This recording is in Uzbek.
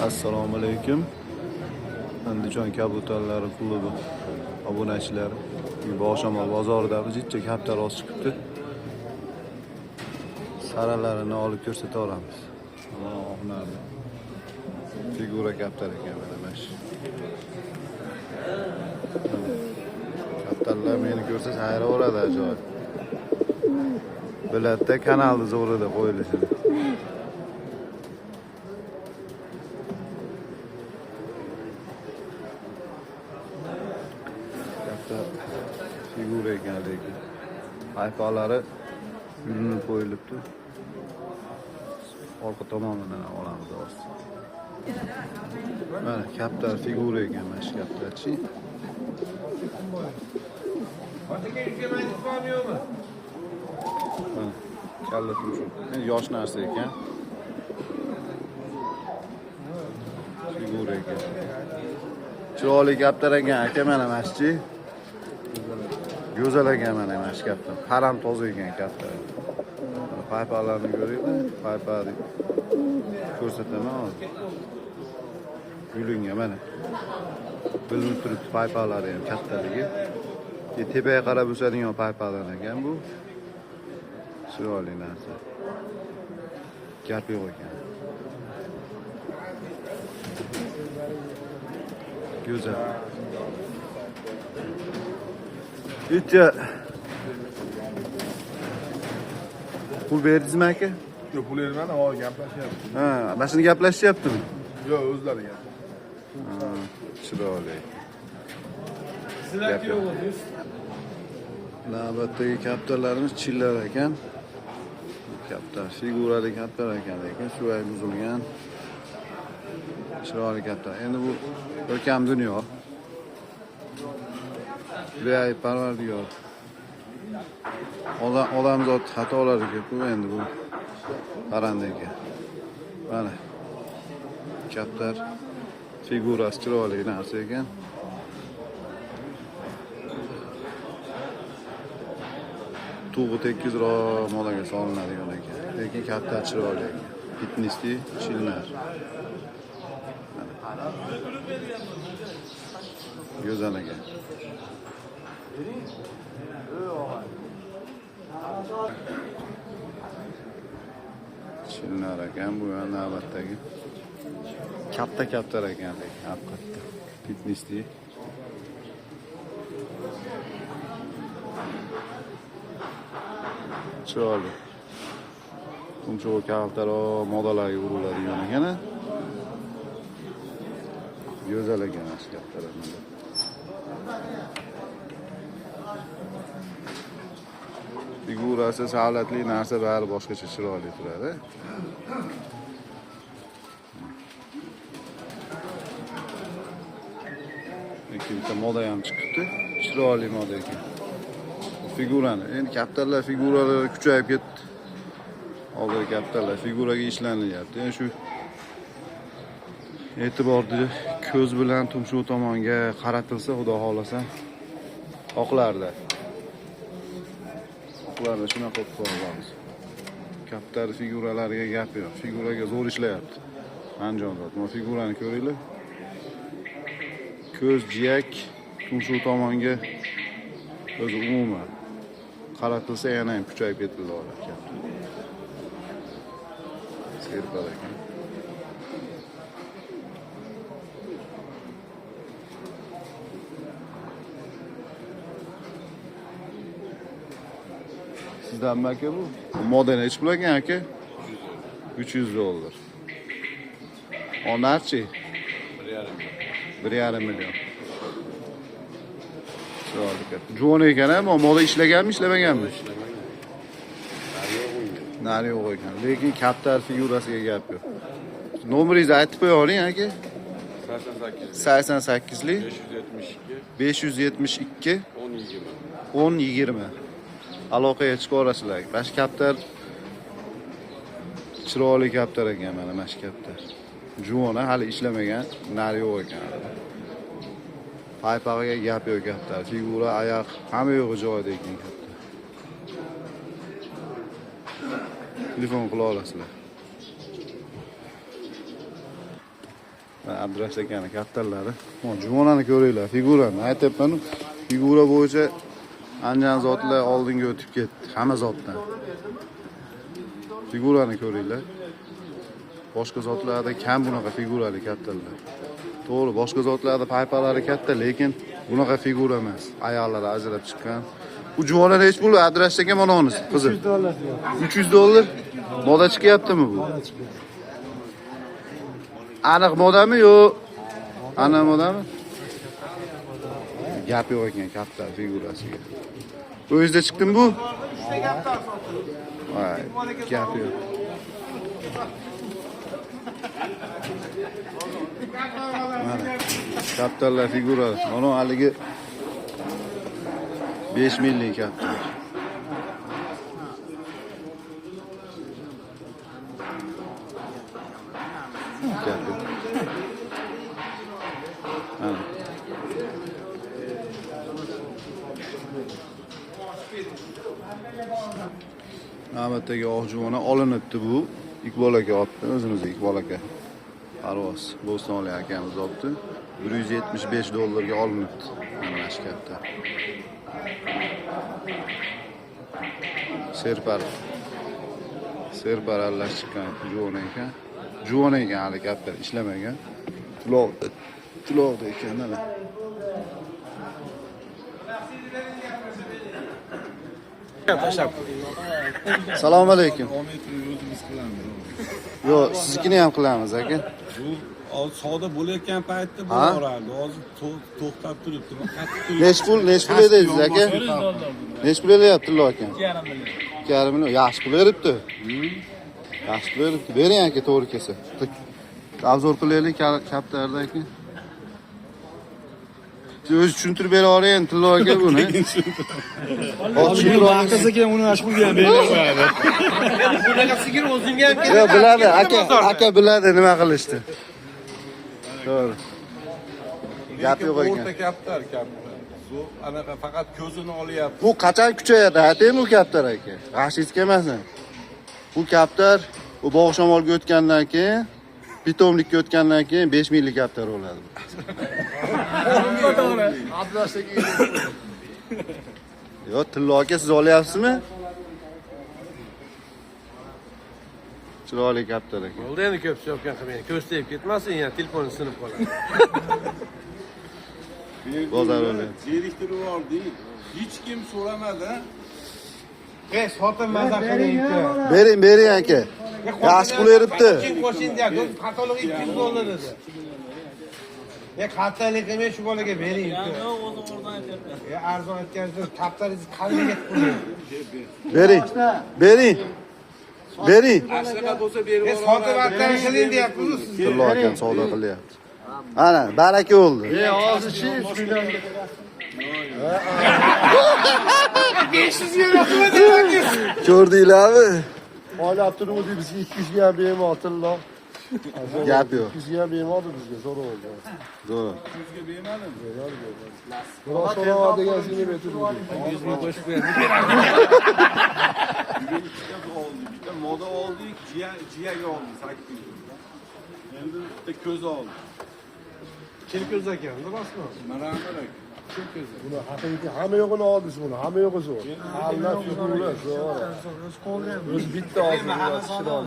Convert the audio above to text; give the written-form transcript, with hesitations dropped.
Assalomu alaykum. Andijon kabutarlari klubi obunachilari. Boshomol bozoridagi jichcha kaptaroz chiqibdi. Saralarini olib ko'rsata olamiz. Mana figura kaptar ekan mana shu. Kaptarlar meni ko'rsa hayraveradi ajoyib. Bilatda kanalni zo'rida qo'yilishini. Figura ekan lekin haypalari yulinib qo'yilibdi. Orqa tomonidan olamiz hozir. Mana kaptar figura ekan mana shu kaptarchi. Kalla turishib. Endi yosh narsa ekan. Figura ekan. Chiroyli kaptar ekan aka mana maschi. Go'zal ekan mana shu kaptar. Haram toza ekan kaptar. Paypalarni ko'ringlar. Paypani ko'rsataman hozir. Yulingan mana. Bilinib turibdi paypalari ham kattaligi. Tepaga qarab o'sadigan paypalar ekan bu. Chiroyli narsa. Gap yo'q ekan. Go'zal. Bitta pul berdingizmi aka? Yo'q, pul bermadi, hozir gaplashyapti. Ha, mana shuni gaplashyaptimi? Yo'q, o'zlari gap. Chiroyli. Sizlar yo'qsiz. Navbatdagi kaptarlarimiz chillar ekan. Kaptar, figurali kaptar ekan lekin suvay buzilgan. Chiroyli kaptar. Endi bu o'kam dunyo. Beay parvardigor. Odamzod xatolariga ko'p endi bu parranda ekan. Mana kaptar figurasi chiroyli narsa ekan. Tug'i tekizroq molaga solinadigan ekan. Lekin kaptar chiroyli ekan. Fitnessli chillar. Go'zal ekan. Chillar ekan bu ham navbatdagi. Katta kaptar ekan lekin haqiqatda. Fitnessli. Chiroyli. Tumshuq kaptaroq modalarga uriladigan ekan. Go'zal ekan shu kaptarlar. Figurasi salatli narsa bari boshqacha chiroyli turadi. Bitta moda ham chiqibdi. Chiroyli moda ekan. Figurani, endi kaptarlar figuralari kuchayib ketdi. Hozir kaptarlar figuraga ishlanilyapti. Endi shu e'tiborni ko'z bilan tumshuq tomonga qaratilsa, xudo xolasa oqlarda. Oqlarda shunaqa qilib qo'yamiz. Kaptar figuralariga gap yo'q. Figuraga zo'r ishlayapti. Anjomzod. Mana figurani ko'ringlar. Ko'z, jiyak tumshuq tomonga o'zi umuman qaratilsa yana ham kuchayib ketadi ekan. Serpar ekan. Sizdanmi aka bu? Moda nechi pul ekan aka? $300. Onarchi? 1,5 million. Chiroyli kaptar. Jo'n ekan ham, moda ishlaganmi, ishlamaganmi? Nari yo'q ekan. Lekin kaptar figurasiga gap yo'q. Nomeringizni aytib qo'ying aka. 88 lik 572 1020. Aloqaga chiqa olasizlar. Bash kaptar chiroyli kaptar ekan mana mash kaptar. Jo'na hali ishlamagan, nari yo'q ekan. Paypag'iga gap yo'q kaptar. Figura, oyoq hamma yo'g'i joyida ekan kaptar. Telefon qila olasizlar. Abdurash akani kaptarlari. Juvonani ko'ringlar, figurani. Aytyapman, figura bo'yicha anjan zotlar oldinga o'tib ketdi, hamma zotdan. Figurani ko'ringlar. Boshqa zotlarda kam bunaqa figurali kaptarlar. To'g'ri, boshqa zotlarda paypalari katta, lekin bunaqa figura emas. Ayollari ajrab chiqqan. Bu juvonlar hech pul Abdurash aka mana onisi, qiziq. $300. Moda chiqyaptimi bu? Aniq modami yo'q? Ana modami? Gap yo'q ekan kaptar figurasiga. O'zida chiqdimi bu? Voy, gap yo'q. Mana kaptarlar figura. Mana haligi 5 millik kaptar. Gap yo'q. Mana. Navbatdagi oq juvona olinibdi bu. Iqbol aka olibdi, o'zimiz Iqbol aka. Parvoz Bo'stonli akamiz olibdi. $175 ga olinibdi. Mana shu katta. Serpar allash chiqqan juvona ekan. Juvona ekan hali katta ishlamagan. Tuloqda ekan mana. Assalomu alaykum. Yo, siznikini ham qilamiz aka. Bu savdo bo'layotgan paytda bo'lardi. Hozir to'xtab turibdi. Nech pul edingiz aka? Nech pul elyapti aka? 2,5 million. Yaxshi pul beribdi. Yaxshi pul beribdi. Bering aka, to'g'ri kelsa. Obzor qilaylik kaptarda aka. O'zi tushuntirib bera olay Tillo aka buni. Aka uni ash pulga ham berib qo'yadi. Bunaqa sigir o'zingga ham kerak. Yo'q, biladi, aka biladi nima qilishdi. To'g'ri. Gap yo'q ekan. O'rta kaptar. Bu anaqa faqat ko'zini olyapti. Bu qachon kuchayadi? Aytaymi bu kaptar aka? G'ashingiz kelmasin. Bu kaptar u bog' shamolga o'tgandan keyin, pitomlikka o'tgandan keyin 5 millik kaptar bo'ladi. Yo, Tillo aka siz olyapsizmi? Chiroyli kaptar aka. Bo'ldi endi ko'p so'kkan qilmang. Ko'z tegib ketmasin, yana telefoni sinib qoladi. Bozor o'ylab. Zeriktirib oldik. Hech kim so'ramadi. Sotim mazza qiling. Bering aka. Yaxshi pul beribdi. Qo'shin deyapti. Katalog $200 dedi. Xatalik qilmay shu bolaga bering. Yo'q, o'zi o'rdan aytyapti. Arzon aytgansiz, kaptaringiz qalbiga qo'ying. Bering. Aslida bo'lsa berib Sotib atdan qiling deyapsiz siz. Tillo aka savdo qilyapti. Ana, baraka bo'ldi. Hozirchi 3 million. 500 euro qilmadingiz. Ko'rdinglarmi? Oylab turuvdi bizga 200 ga ham bermoq Tillo. Gap yo'q. 200 ga ham bermoqdi bizga, zo'r oldi. Zo'r. Biroq so'rava degansini bertirdi. Bitta moda oldik, jiyaga oldik 800. Endi bitta ko'z oldik. Kim ko'z ekan? Rostmi? Mana aka. Kim ko'z? Buni haqiqiy hamma yo'g'ini oldi buni, hamma yo'g'i zo'r. Alla figura zo'r. O'zi bitta oldi.